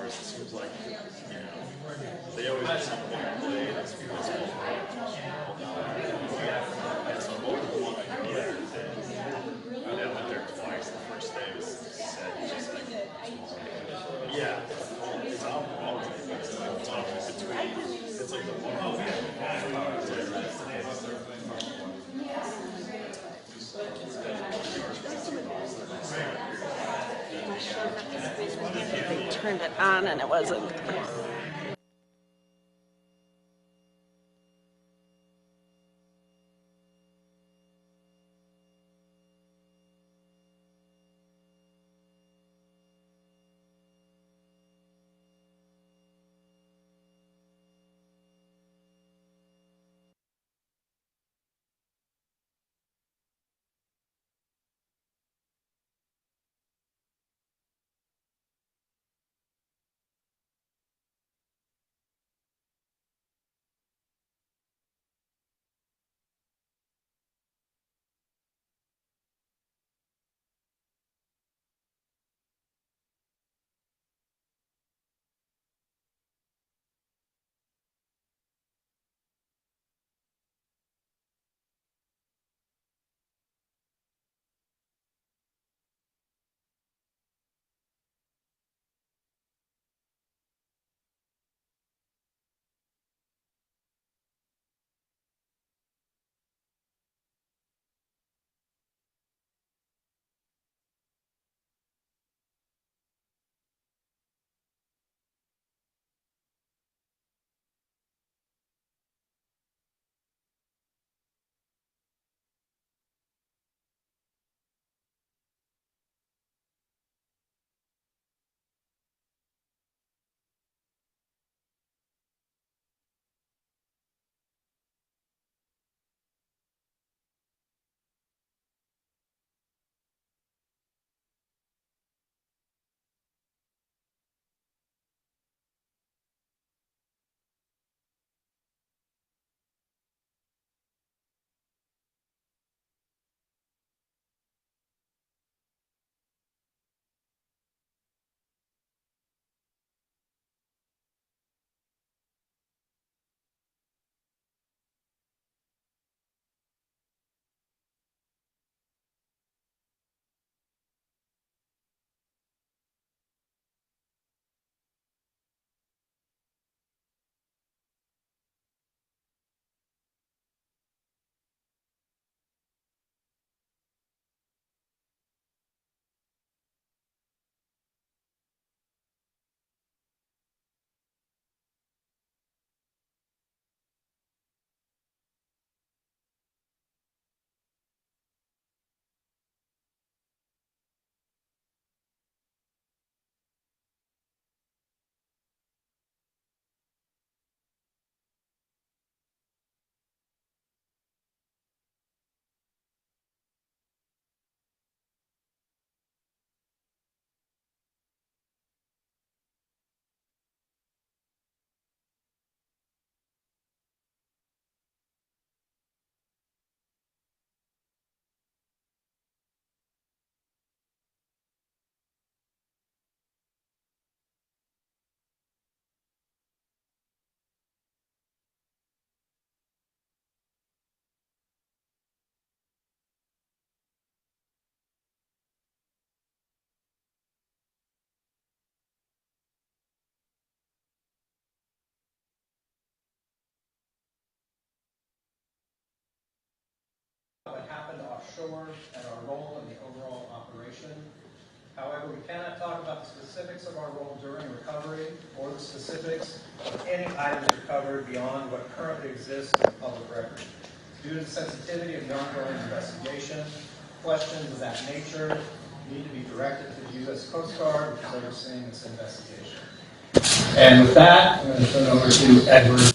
course, it seems like, they always have something to play that's possible. And so both of them want to do it. And I went there twice. The first day was set, just like, yeah, it's alcohol. It's like tough in between. It's like the bar. They turned it on and it wasn't. What happened offshore and our role in the overall operation. However, we cannot talk about the specifics of our role during recovery or the specifics of any items recovered beyond what currently exists in the public record. Due to the sensitivity of the ongoing investigation, questions of that nature need to be directed to the U.S. Coast Guard, which is overseeing this investigation. And with that, I'm going to turn it over to Edward.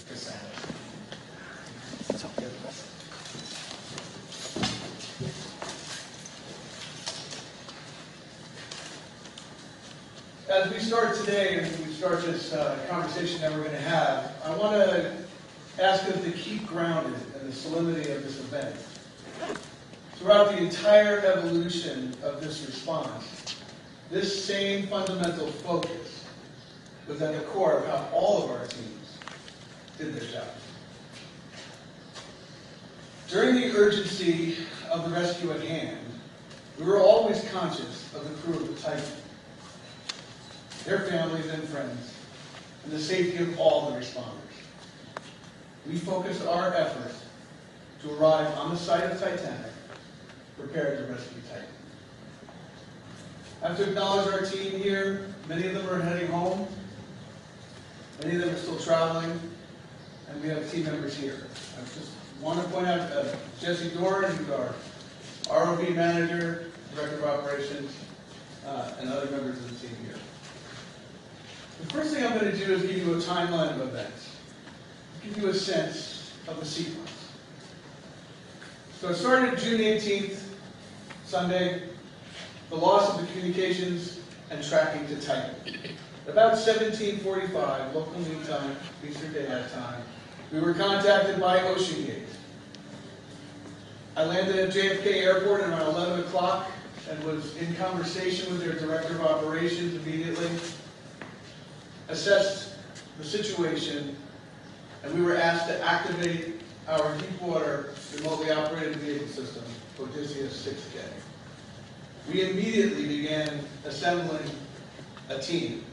As we start today, and we start this conversation that we're going to have, I want to ask us to keep grounded in the solemnity of this event. Throughout the entire evolution of this response, this same fundamental focus was at the core of how all of our teams did their jobs. During the urgency of the rescue at hand, we were always conscious of the crew of the Titan, their families and friends, and the safety of all the responders. We focused our efforts to arrive on the site of Titanic, prepared to rescue Titan. I have to acknowledge our team here. Many of them are heading home. Many of them are still traveling. And we have team members here. I just want to point out Jesse Doran, who's our ROV manager, director of operations, and other members of the team here. The first thing I'm going to do is give you a timeline of events, give you a sense of the sequence. So it started June 18th, Sunday, the loss of the communications and tracking to Titan. About 17:45, local noon time, Eastern Daylight Time, we were contacted by Ocean Gate. I landed at JFK Airport at around 11 o'clock and was in conversation with their director of operations immediately, assessed the situation, and we were asked to activate our deep water remotely operated vehicle system, Odysseus 6K. We immediately began assembling a team,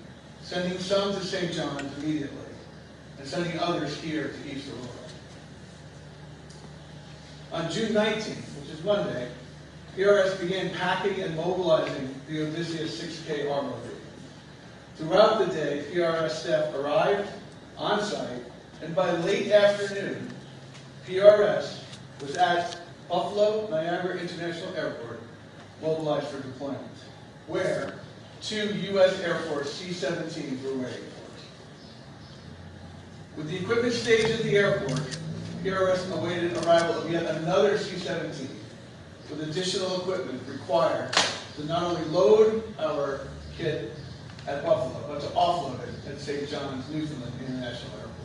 sending some to St. John's immediately, and sending others here to East Aurora. On June 19th, which is Monday, PRS began packing and mobilizing the Odysseus 6K ROV. Throughout the day, PRS staff arrived on site, and by late afternoon, PRS was at Buffalo Niagara International Airport, mobilized for deployment, where 2 U.S. Air Force C-17s were waiting for us. With the equipment staged at the airport, PRS awaited arrival of yet another C-17 with additional equipment required to not only load our kit at Buffalo, but to offload it at St. John's, Newfoundland International Airport.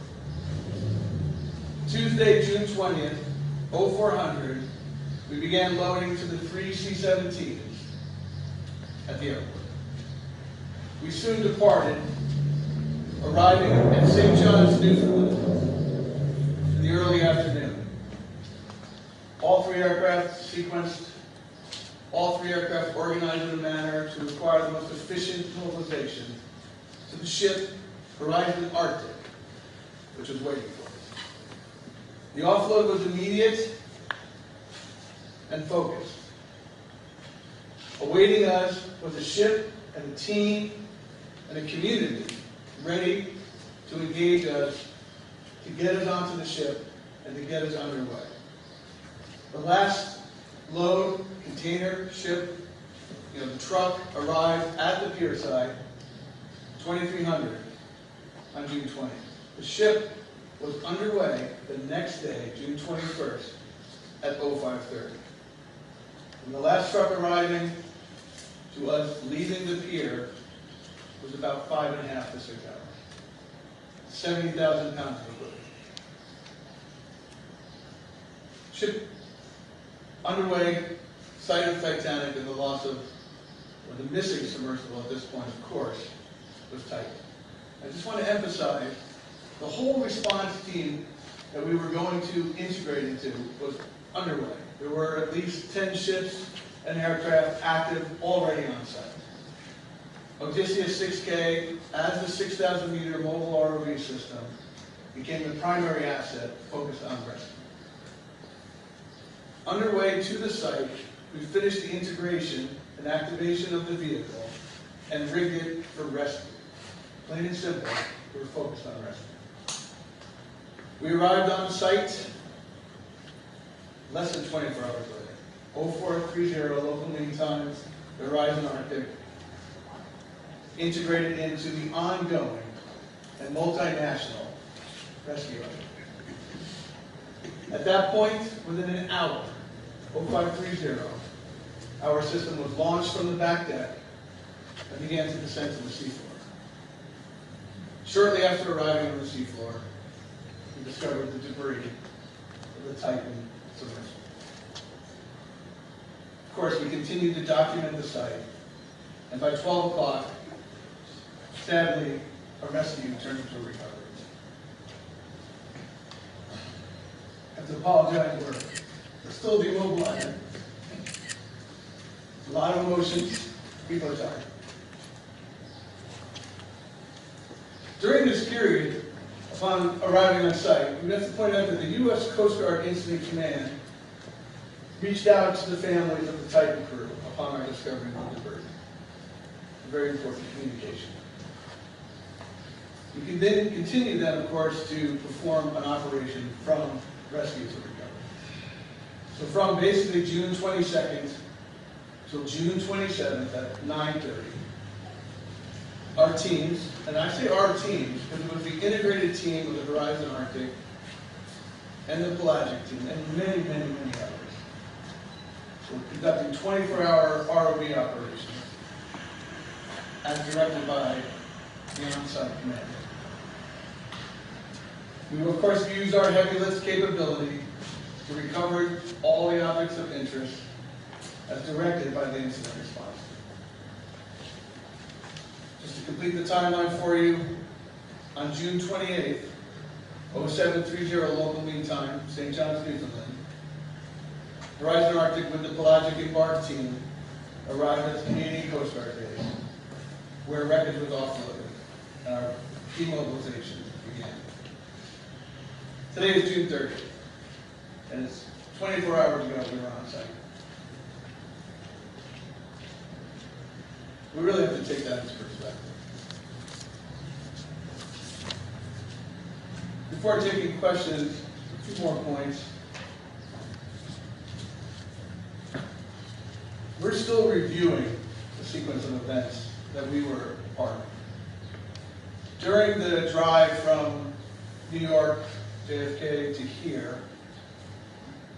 Tuesday, June 20th, 0400, we began loading to the 3 C-17s at the airport. We soon departed, arriving at St. John's, Newfoundland in the early afternoon. All 3 aircraft sequenced, all 3 aircraft organized in a manner to require the most efficient mobilization to the ship Horizon Arctic, which was waiting for us. The offload was immediate and focused. Awaiting us was a ship and a team and a community ready to engage us, to get us onto the ship, and to get us underway. The last load, container, ship, the truck arrived at the pier side, 2300 on June 20th. The ship was underway the next day, June 21st, at 0530. From the last truck arriving to us leaving the pier was about 5.5 to 6 hours. 70,000 pounds of equipment. Ship underway, site of Titanic, and the loss of, or the missing submersible at this point, of course, was Titan. I just want to emphasize the whole response team that we were going to integrate into was underway. There were at least 10 ships and aircraft active already on site. Odysseus 6K, as the 6,000-meter mobile ROV system, became the primary asset focused on rescue. Underway to the site, we finished the integration and activation of the vehicle and rigged it for rescue. Plain and simple, we were focused on rescue. We arrived on site less than 24 hours later. 0430 local mean times, the Horizon Arctic, integrated into the ongoing and multinational rescue effort. At that point, within an hour, 0530, our system was launched from the back deck and began to descend to the seafloor. Shortly after arriving on the seafloor, we discovered the debris of the Titan Submersible. Of course, we continued to document the site, and by 12 o'clock, sadly, a rescue turned into a recovery. I have to apologize, we're still demobilizing. A lot of emotions, people are tired. During this period, upon arriving on site, we have to point out that the U.S. Coast Guard Incident Command reached out to the families of the Titan crew upon our discovery of the debris. A very important communication. We can then continue then, of course, to perform an operation from rescue to recovery. So from basically June 22nd till June 27th at 9:30, our teams, and I say our teams because it was the integrated team of the Horizon Arctic and the Pelagic team and many, many, many others. So we're conducting 24-hour ROV operations as directed by the on-site commander. We will, of course, use our heavy lift capability to recover all the objects of interest as directed by the incident response. Just to complete the timeline for you, on June 28th, 0730 local mean time, St. John's, Newfoundland, Horizon Arctic with the Pelagic Embark team arrived at the Canadian Coast Guard base, where wreckage was offloaded and our demobilization began. Today is June 30th, and it's 24 hours ago we were on site. We really have to take that into perspective. Before taking questions, a few more points. We're still reviewing the sequence of events that we were a part of. During the drive from New York, JFK to here,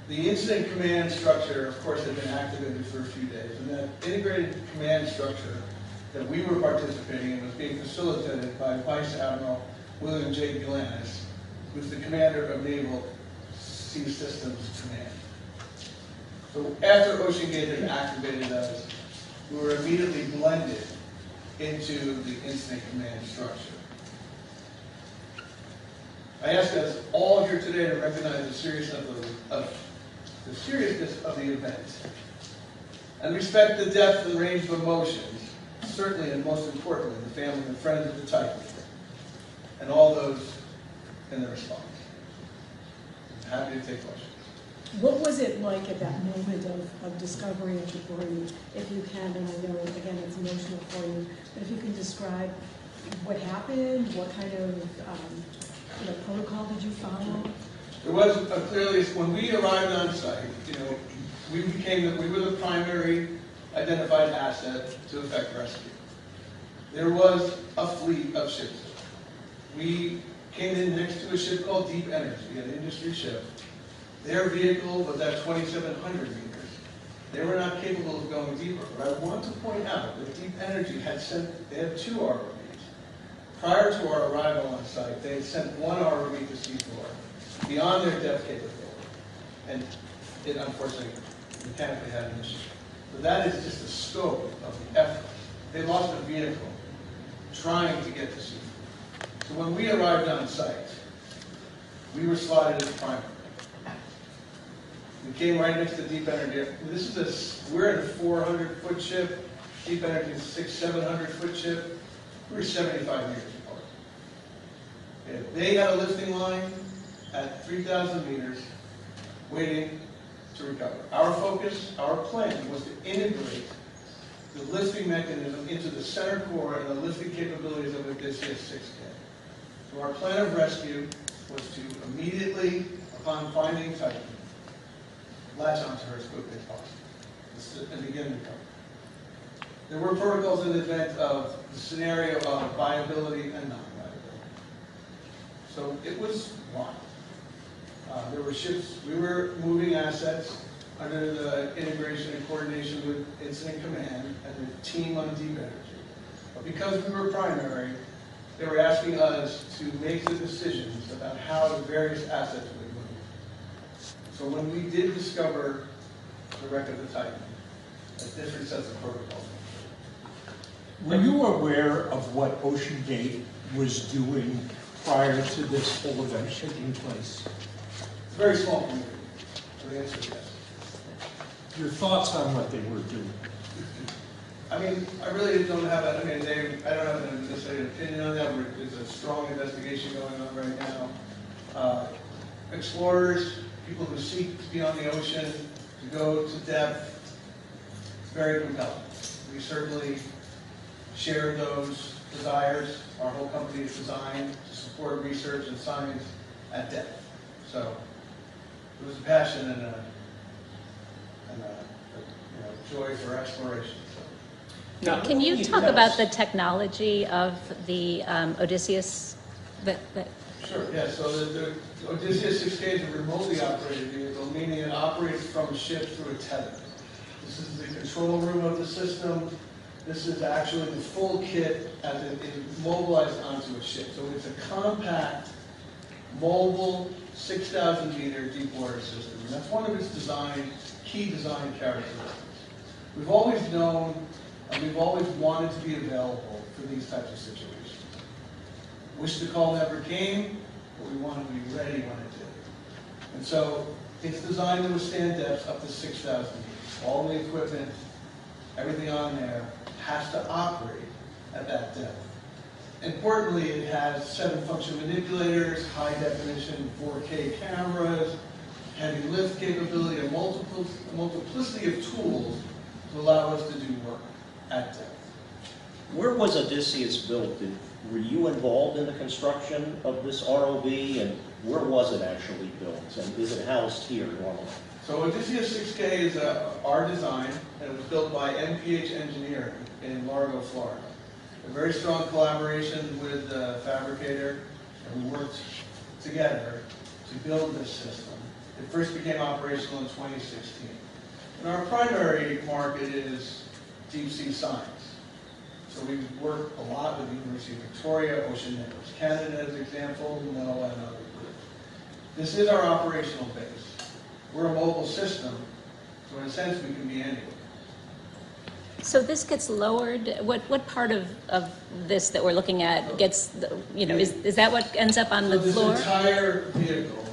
the incident command structure, of course, had been activated for a few days, and that integrated command structure that we were participating in was being facilitated by Vice Admiral William J. Galanis, who's the commander of Naval Sea Systems Command. So after Ocean Gate had activated us, we were immediately blended into the incident command structure. I ask us all here today to recognize the seriousness of the event and respect the depth and range of emotions, certainly and most importantly, the family and friends of the Titan and all those in the response. I'm happy to take questions. What was it like at that moment of discovery of debris, if you can, and I know, again, it's emotional for you, but if you can describe what happened, what kind of protocol did you follow? There was clearly, when we arrived on site, we were the primary identified asset to effect rescue. There was a fleet of ships. We came in next to a ship called Deep Energy, an industry ship. Their vehicle was at 2,700 meters. They were not capable of going deeper. But I want to point out that Deep Energy had two ROVs. Prior to our arrival on site, they had sent one ROV to seafloor beyond their depth capability. And it unfortunately mechanically had an issue. But that is just the scope of the effort. They lost a vehicle trying to get to seafloor. So when we arrived on site, we were slotted as primary. We came right next to Deep Energy. We're in a 400-foot ship. Deep Energy is a 700-foot ship. We were 75 meters apart. Okay. They had a lifting line at 3,000 meters waiting to recover. Our focus, our plan was to integrate the lifting mechanism into the center core and the lifting capabilities of Odysseus 6K. So our plan of rescue was to immediately, upon finding Titan, latch onto her as quickly as possible and begin recovery. There were protocols in the event of the scenario of viability and non-viability. So it was one. There were ships, we were moving assets under the integration and coordination with Incident Command and the team on Deep Energy. But because we were primary, they were asking us to make the decisions about how the various assets would move. So when we did discover the wreck of the Titan, different sets of protocols. Were you aware of what Ocean Gate was doing prior to this whole event taking place? Very small community. So the answer is yes. Your thoughts on what they were doing? I mean, I really don't have I don't have necessarily an opinion on that. There's a strong investigation going on right now. Explorers, people who seek to be on the ocean, to go to depth, it's very compelling. We certainly share those desires. Our whole company is designed to support research and science at depth. So it was a passion and a joy for exploration. So. Now, can you talk about the technology of the Odysseus? Sure, yeah. So the Odysseus 6K is a remotely operated vehicle, meaning it operates from a ship through a tether. This is the control room of the system. This is actually the full kit as it is mobilized onto a ship. So it's a compact, mobile, 6,000 meter deep water system. And that's one of its key design characteristics. We've always known and we've always wanted to be available for these types of situations. Wish the call never came, but we wanted to be ready when it did. And so it's designed to withstand depths up to 6,000 meters. All the equipment, everything on there has to operate at that depth. Importantly, it has 7 function manipulators, high definition 4K cameras, heavy lift capability, a multiplicity of tools to allow us to do work at depth. Where was Odysseus built? Were you involved in the construction of this ROV, and where was it actually built? And is it housed here normally? So Odysseus 6K is our design, and it was built by MPH Engineering in Largo, Florida. A very strong collaboration with the fabricator, and we worked together to build this system. It first became operational in 2016. And our primary market is deep sea science. So we work a lot with the University of Victoria, Ocean Networks Canada as an example, NOAA and other groups. This is our operational base. We're a mobile system, so in a sense we can be anywhere. So this gets lowered. What part of this that we're looking at gets, is that what ends up on the floor? This entire vehicle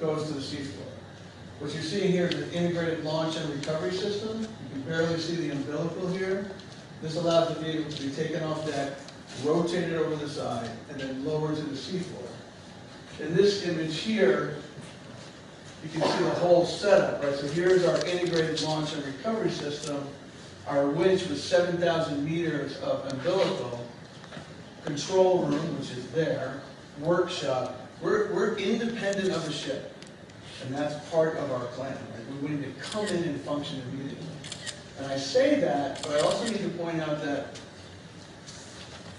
goes to the seafloor. What you're seeing here is an integrated launch and recovery system. You can barely see the umbilical here. This allows the vehicle to be taken off deck, rotated over the side, and then lowered to the seafloor. In this image here, you can see the whole setup, right? So here's our integrated launch and recovery system, our winch with 7,000 meters of umbilical, control room, which is there, workshop. We're independent of the ship, and that's part of our plan, right? We need to come in and function immediately. And I say that, but I also need to point out that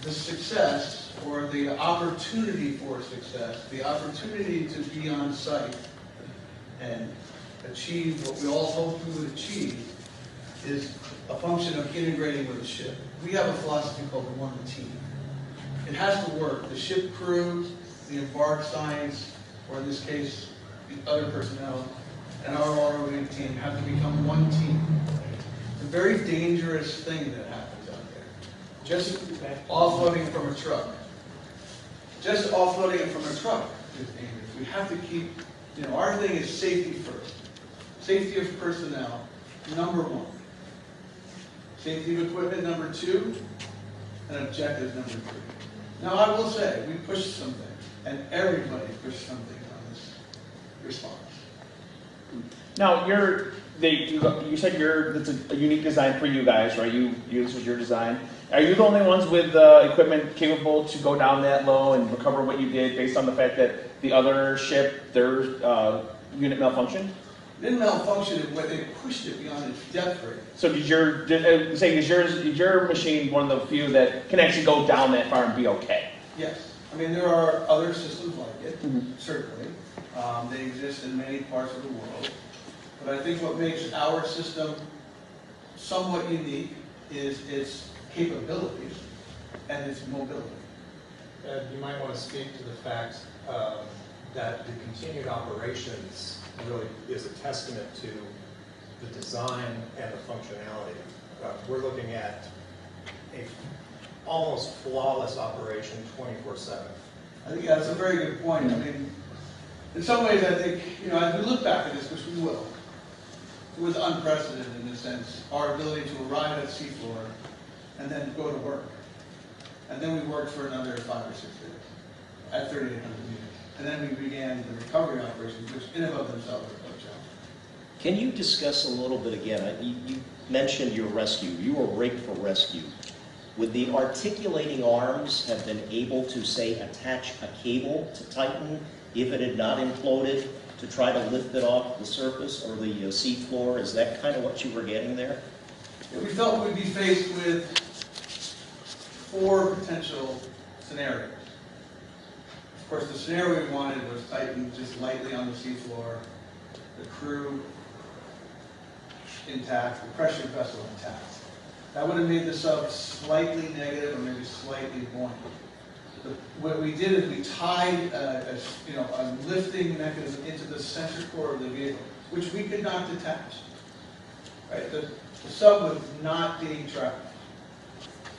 the success, or the opportunity for success, the opportunity to be on site and achieve what we all hoped we would achieve, is a function of integrating with the ship. We have a philosophy called the one team. It has to work. The ship crew, the embarked science, or in this case, the other personnel, and our ROV team have to become one team. It's a very dangerous thing that happens out there. Just offloading from a truck. Just offloading it from a truck is dangerous. We have to keep, our thing is safety first. Safety of personnel, number 1. Safety of equipment, number 2. And objectives, number 3. Now, I will say, we pushed something, and everybody pushed something on this response. Now, you said it's a unique design for you guys, right? This was your design. Are you the only ones with equipment capable to go down that low and recover what you did based on the fact that the other ship, their unit malfunctioned? It didn't malfunction, but they pushed it beyond its depth rating. So is your machine one of the few that can actually go down that far and be okay? Yes. I mean, there are other systems like it, certainly. They exist in many parts of the world. But I think what makes our system somewhat unique is its capabilities and its mobility. You might want to speak to the fact that the continued operations really is a testament to the design and the functionality. We're looking at a almost flawless operation 24/7. I think that's a very good point. I mean, in some ways, I think, you know, as we look back at this, which we will, it was unprecedented in a sense, our ability to arrive at seafloor and then go to work. And then we worked for another 5 or 6 days at 3,800 meters. And then we began the recovery operations, which in and of themselves are quite challenging. Can you discuss a little bit again? You mentioned your rescue. You were rigged for rescue. Would the articulating arms have been able to, say, attach a cable to Titan if it had not imploded to try to lift it off the surface or the seafloor? Is that kind of what you were getting there? Yeah, we felt we'd be faced with 4 potential scenarios. Of course, the scenario we wanted was Titan just lightly on the seafloor, the crew intact, the pressure vessel intact. That would have made the sub slightly negative or maybe slightly buoyant. What we did is we tied a lifting mechanism into the center core of the vehicle, which we could not detach. Right? The sub was not being tracked.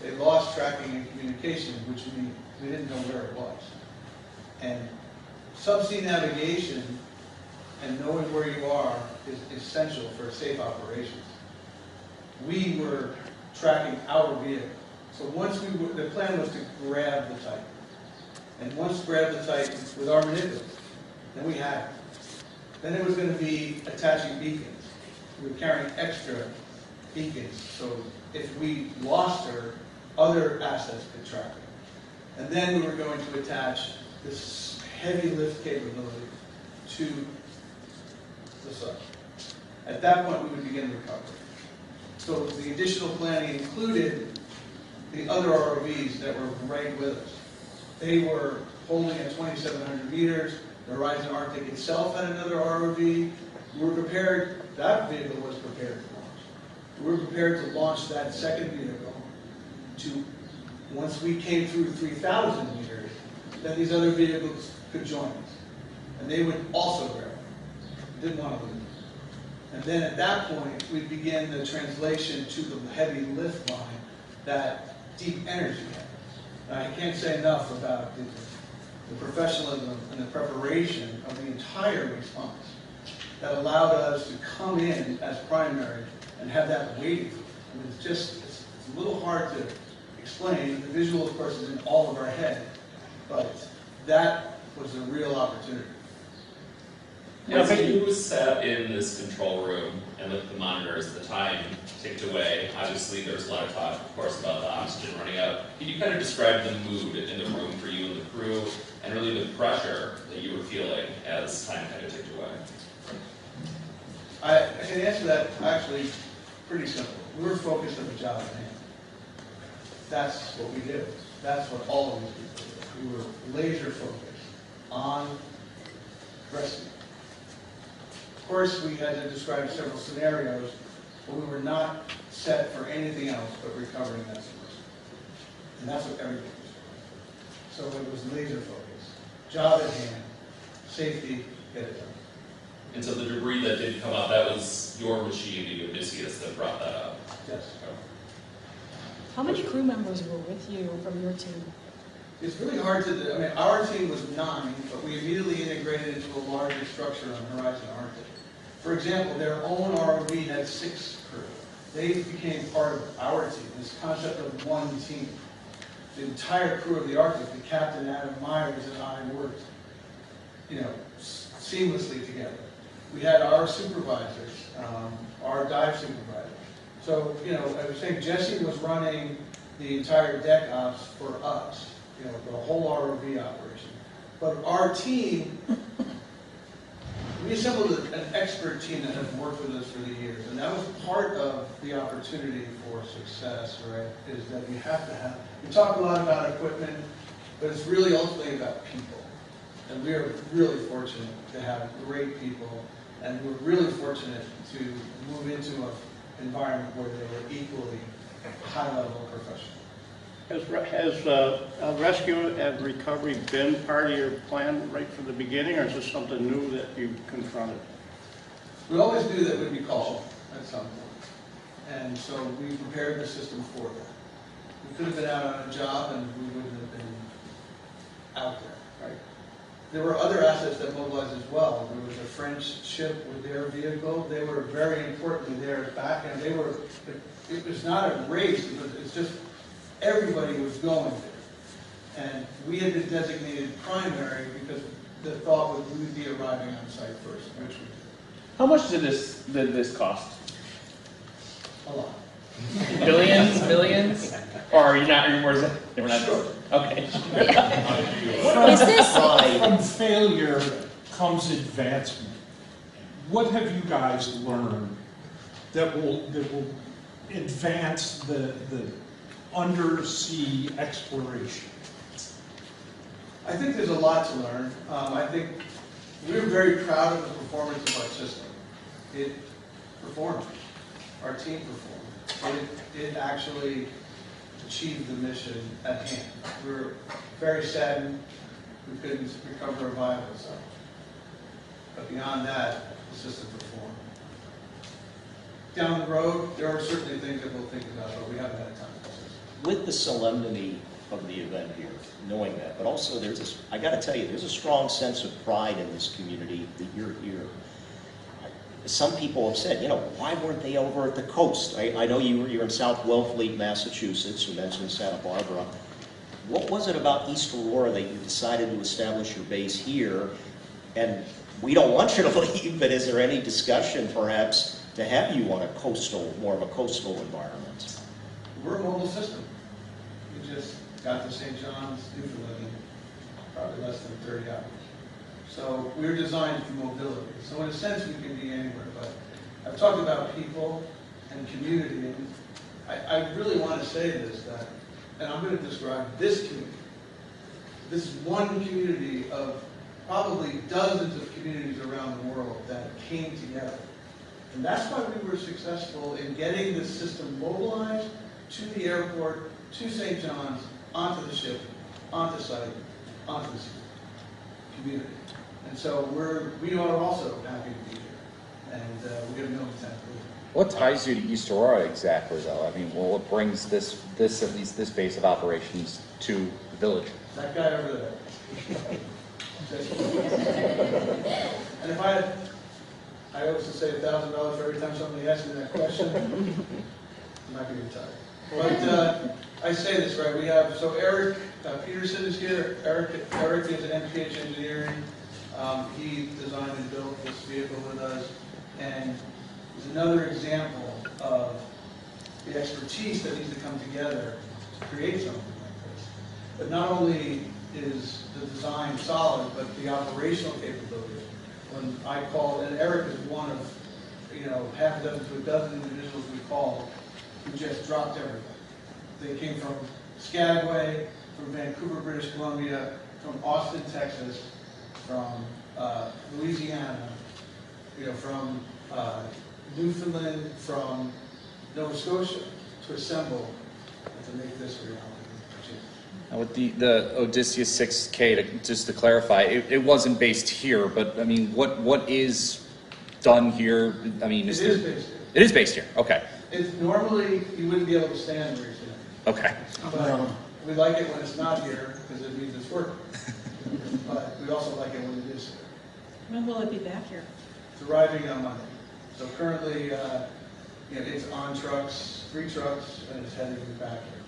They lost tracking and communication, which we didn't know where it was. And subsea navigation and knowing where you are is essential for safe operations. We were tracking our vehicle. So once the plan was to grab the Titan. And once grab the Titan with our manipulator, then we had it. Then it was going to be attaching beacons. We were carrying extra beacons, so if we lost her, other assets could track her. And then we were going to attach this heavy lift capability to the sub. At that point, we would begin recovery. So the additional planning included the other ROVs that were right with us. They were holding at 2,700 meters. The Horizon Arctic itself had another ROV. We were prepared, that vehicle was prepared to launch. We were prepared to launch that second vehicle to, once we came through 3,000 meters, then these other vehicles could join us. And they would also grab them. Didn't want to lose them. And then at that point, we began the translation to the heavy lift line that Deep Energy had. And I can't say enough about the professionalism and the preparation of the entire response that allowed us to come in as primary and have that waiting. I mean, it's a little hard to explain. The visual, of course, is in all of our head, but that was a real opportunity. As you sat in this control room and with the monitors, the time ticked away. Obviously, there's a lot of talk, of course, about the oxygen running out. Can you kind of describe the mood in the room for you and the crew, and really the pressure that you were feeling as time kind of ticked away? I can answer that actually pretty simple. We were focused on the job at hand. That's what we did. That's what all of us did. We were laser focused on rescue. Of course, we had to describe several scenarios, but we were not set for anything else but recovering that submersible. And that's what everything was for. So it was laser focused. Job at hand, safety, get it done. And so the debris that did come up, that was your machine, the Odysseus, that brought that up? Yes. How many crew members were with you from your team? It's really hard to do. I mean, our team was 9, but we immediately integrated into a larger structure on Horizon Arctic. For example, their own ROV had 6 crew. They became part of our team, this concept of one team. The entire crew of the Arctic, the captain, Adam Myers, and I worked, seamlessly together. We had our supervisors, our dive supervisors. So, I was saying Jesse was running the entire deck ops for us, the whole ROV operation. But our team, we assembled an expert team that has worked with us for the years, and that was part of the opportunity for success, right? Is that you have to have, we talk a lot about equipment, but it's really ultimately about people. And we are really fortunate to have great people, and we're really fortunate to move into an environment where they were equally high-level professionals. Has rescue and recovery been part of your plan right from the beginning, or is this something new that you confronted? We always knew that we'd be called at some point, and so we prepared the system for that. We could have been out on a job and we wouldn't have been out there, right? There were other assets that mobilized as well. There was a French ship with their vehicle. They were very importantly there back, and they were, it was not a race, it's just everybody was going there. And we had been designated primary because the thought was we would be arriving on site first, which we did. How much did this cost? A lot. Billions, millions? Or are you not, we're not, Sure. okay. Is this, From failure comes advancement. What have you guys learned that will advance the undersea exploration? I think there's a lot to learn. I think we're very proud of the performance of our system. It performed. Our team performed. It actually achieved the mission at hand. We were very saddened we couldn't recover a viable site. But beyond that, the system performed. Down the road, there are certainly things that we'll think about, but we haven't had time to discuss. With the solemnity of the event here, knowing that, but also there's this, I got to tell you, there's a strong sense of pride in this community that you're here. Some people have said, you know, why weren't they over at the coast? I know you're in South Wellfleet, Massachusetts. You mentioned Santa Barbara. What was it about East Aurora that you decided to establish your base here? And we don't want you to leave, but is there any discussion, perhaps, to have you on a coastal, more of a coastal environment? We're a mobile system. We just got to St. John's, Newfoundland, in probably less than 30 hours. So we're designed for mobility. So in a sense, we can be anywhere. But I've talked about people and community, and I really want to say this, that, and I'm going to describe this community. This is one community of probably dozens of communities around the world that came together. And that's why we were successful in getting this system mobilized to the airport, to St. John's, onto the ship, onto site, onto the community. And so we are also happy to be here, and we have no intent to leave. What ties you to East Aurora exactly, though? I mean, well, what brings this at least this base of operations to the village? That guy over there. And if I always say $1,000 for every time somebody asks me that question, I might be retired. But I say this, right, we have, so Eric Peterson is here. Eric is an MPH engineering. He designed and built this vehicle with us, and is another example of the expertise that needs to come together to create something like this. But not only is the design solid, but the operational capability. When I called, and Eric is one of, half a dozen to a dozen individuals we called who just dropped everything. They came from Skagway, from Vancouver, British Columbia, from Austin, Texas, from Louisiana, from Newfoundland, from Nova Scotia, to assemble and to make this reality. Now with the Odysseus 6K, just to clarify, it wasn't based here, but I mean, what is done here? I mean, It is based here. It is based here. Okay. It's normally you wouldn't be able to stand where you're sitting. Okay. But we like it when it's not here because it means it's working. But we also like it when it is here. When will it be back here? It's arriving on Monday. So currently, it's on trucks, 3 trucks, and it's heading back here.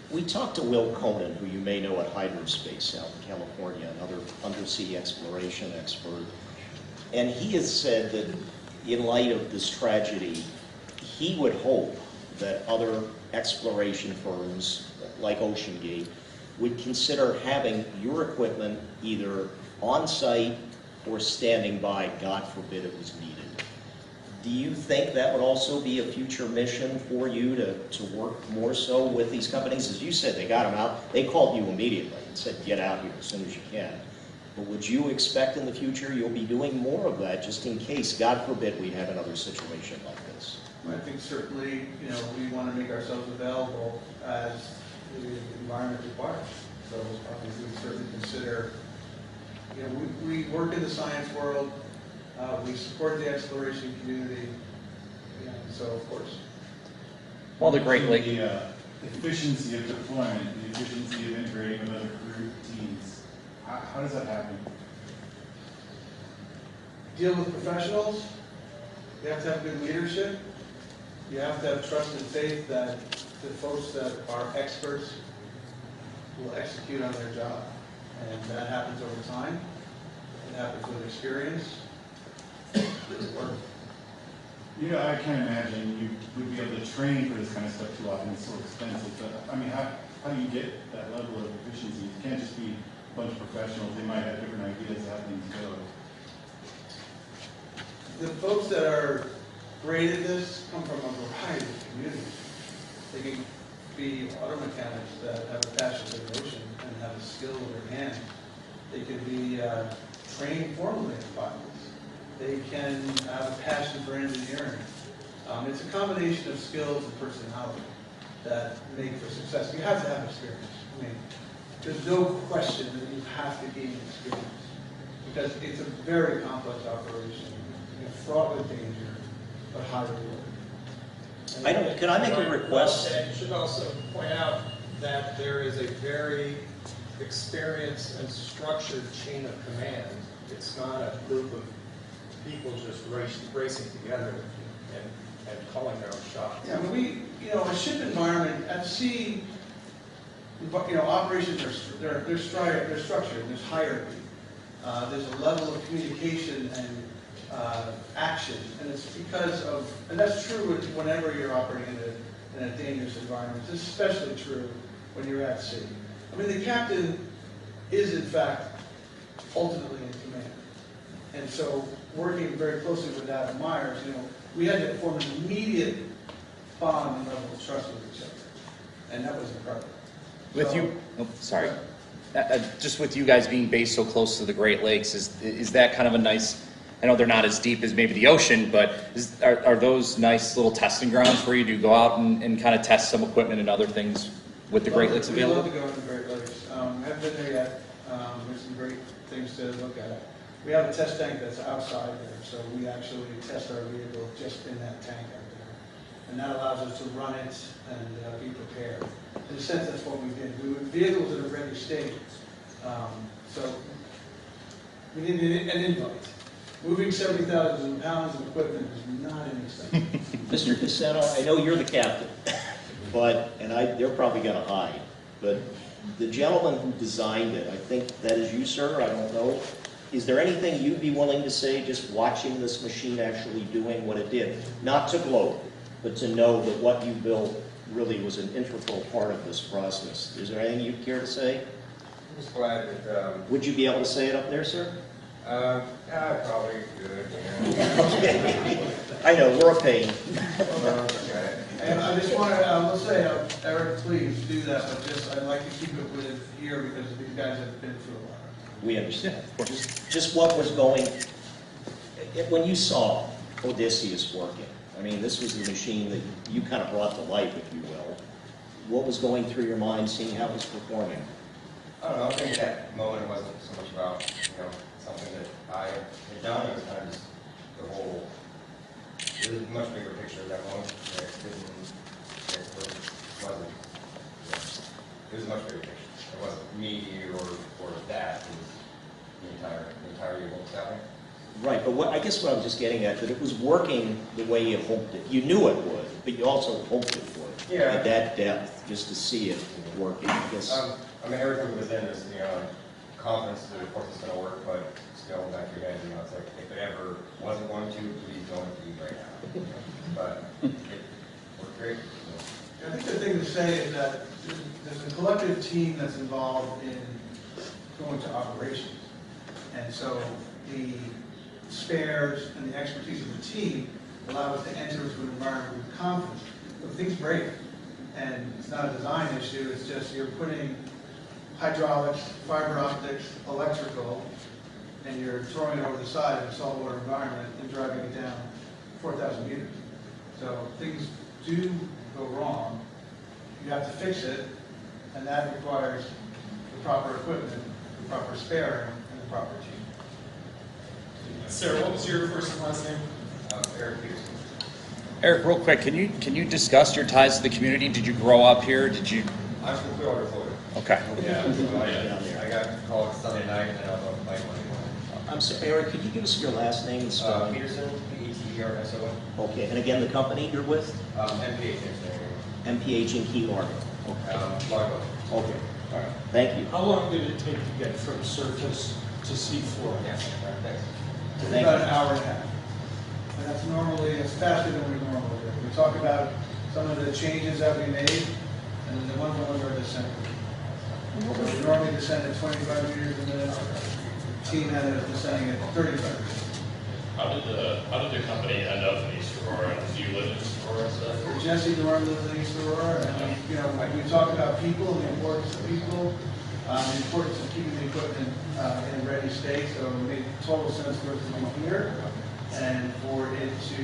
We talked to Will Conan, who you may know at Hydrospace out in California, another undersea exploration expert. And he has said that in light of this tragedy, he would hope that other exploration firms like OceanGate would consider having your equipment either on site or standing by, God forbid it was needed. Do you think that would also be a future mission for you to work more so with these companies? As you said, they got them out. They called you immediately and said, get out here as soon as you can. But would you expect in the future you'll be doing more of that just in case, God forbid, we have another situation like this? I think certainly, we want to make ourselves available as the environment requires. So we would certainly consider, we work in the science world. We support the exploration community, so of course. Well, the Great Lake. efficiency of deployment, the efficiency of integrating with other crew teams. How does that happen? Deal with professionals. You have to have good leadership. You have to have trust and faith that the folks that are experts will execute on their job. And that happens over time. It happens with experience. It's work. You know, I can't imagine you would be able to train for this kind of stuff too often. It's so expensive. But I mean, how do you get that level of efficiency? It can't just be a bunch of professionals. They might have different ideas of how things go. The folks that are great at this come from a variety of communities. They can be auto mechanics that have a passion for the ocean and have a skill with their hands. They could be trained formally in pilots. They can have a passion for engineering. It's a combination of skills and personality that make for success. You have to have experience. I mean, there's no question that you have to gain experience because it's a very complex operation, fraught with danger, but high reward. Can I make a request? And you should also point out that there is a very experienced and structured chain of command. It's not a group of people just racing together and calling their own shots. Yeah, I mean, a ship environment at sea, operations they're structured. There's hierarchy. There's a level of communication and action, and it's because of, and that's true whenever you're operating in a dangerous environment. It's especially true when you're at sea. I mean, the captain is in fact ultimately in command, and so working very closely with Adam Myers, we had to form an immediate bond and level of trust with each other, and that was incredible. Just with you guys being based so close to the Great Lakes, is that kind of a nice? I know they're not as deep as maybe the ocean, but are those nice little testing grounds for you to go out and kind of test some equipment and other things with the Great Lakes available? We love to go to the Great Lakes. Haven't been there yet. There's some great things to look at. We have a test tank that's outside there, so we actually test our vehicle just in that tank out there. And that allows us to run it and be prepared. In a sense, that's what we did. Vehicles in a ready state. So we need an invite. Moving 70,000 pounds of equipment is not inexpensive. Mr. Cassetto, I know you're the captain, they're probably going to hide, but the gentleman who designed it, I think that is you, sir, I don't know. Is there anything you'd be willing to say just watching this machine actually doing what it did? Not to gloat, but to know that what you built really was an integral part of this process. Is there anything you'd care to say? I'm just glad that... Would you be able to say it up there, sir? Yeah, probably good. Yeah. Okay. I know, we're a pain. Okay. And I just want to, let's say, Eric, please do that, but I'd like to keep it with here because these guys have been through a lot. We understand. Just what was going, when you saw Odysseus working, I mean, this was the machine that you kind of brought to life, if you will. What was going through your mind seeing how it was performing? I don't know, I think that moment wasn't so much about, something that I had done. It was kind of just the whole, it was a much bigger picture at that moment. It was a much bigger picture. It wasn't me or that. It was the entirety of what was happening. Right, but I guess what I was just getting at, that it was working the way you hoped it. You knew it would, but you also hoped it would. Yeah. At that depth, just to see it working, I guess. I mean, everything was in is, confidence that of course it's going to work, but still back to your head, it's like, if it ever wasn't going to, please don't be right now. But it worked great. I think the thing to say is that there's a collective team that's involved in going to operations. And so the spares and the expertise of the team allow us to enter into an environment with confidence. But things break, and it's not a design issue, it's just you're putting hydraulics, fiber optics, electrical, and you're throwing it over the side of a saltwater environment and driving it down 4,000 meters. So things do go wrong. You have to fix it, and that requires the proper equipment, the proper sparing, and the proper team. Sarah, what was your first and last name? Eric Peterson. Eric, real quick, can you discuss your ties to the community? Did you grow up here? Did you? I'm from Clearwater, Florida. Okay. Yeah, so I got called Sunday night and I was on the plane Monday. I'm sorry, Eric, could you give us your last name and spelling? Peterson, Peterson. Okay, and again, the company you're with? MPH Engineering. MPH in Key Largo. Largo. Okay, all right, thank you. How long did it take to get from surface to seafloor? Yes, thanks. It's about an hour and a half. And that's normally, it's faster than we normally do. We talk about some of the changes that we made, and then the one are descent. So we normally descend at 25 meters a minute. Team had it descending at 35 meters. How did the company end up in East Aurora? Do you live in East Aurora? Jesse Durham lives in East Aurora, and we talk about people and the importance of people, the importance of keeping the equipment in a ready state. So it made total sense for us to be here and for it to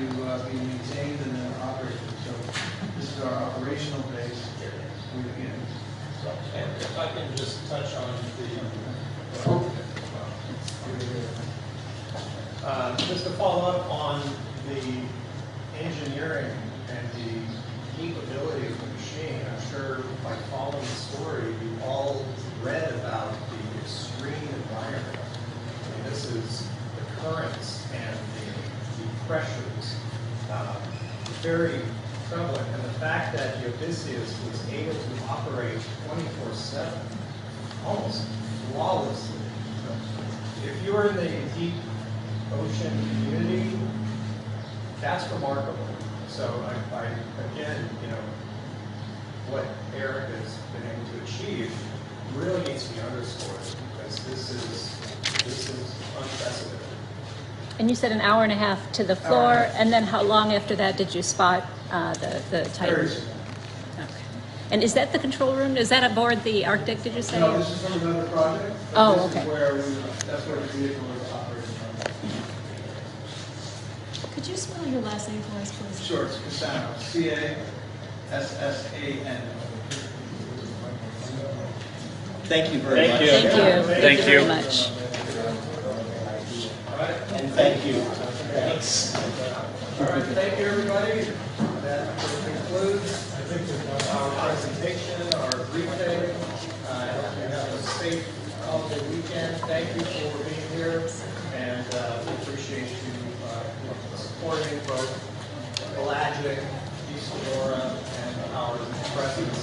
be maintained and then operated. So this is our operational base. And if I can just touch on just to follow up on the engineering and the capability of the machine, I'm sure by following the story, you all read about the extreme environment. I mean, this is the currents and the pressures, very prevalent. And the fact that the Odysseus was able to operate 24/7, almost flawlessly. If you're in the deep ocean community, that's remarkable. So I again, what Eric has been able to achieve really needs to be underscored because this is unprecedented. And you said an hour and a half to the floor, and then how long after that did you spot the Titan? Okay. And is that the control room? Is that aboard the Arctic, did you say? No, this is from another project. Oh, this okay. That's where the vehicle is operating from. Could you spell your last name for us, please? Sure, it's Cassano, C-A-S-S-A-N. Thank you very much. Thank you. Thank you very much. And thank you. Thanks. All right, thank you, everybody. That concludes our presentation, our briefing. I hope you have a safe holiday weekend. Thank you for being here, and we appreciate you supporting both Pelagic, East Aurora, and our presence.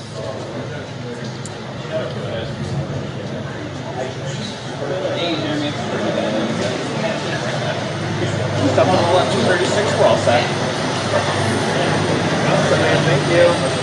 Stuff on the left, 236, we're all set. Thank you.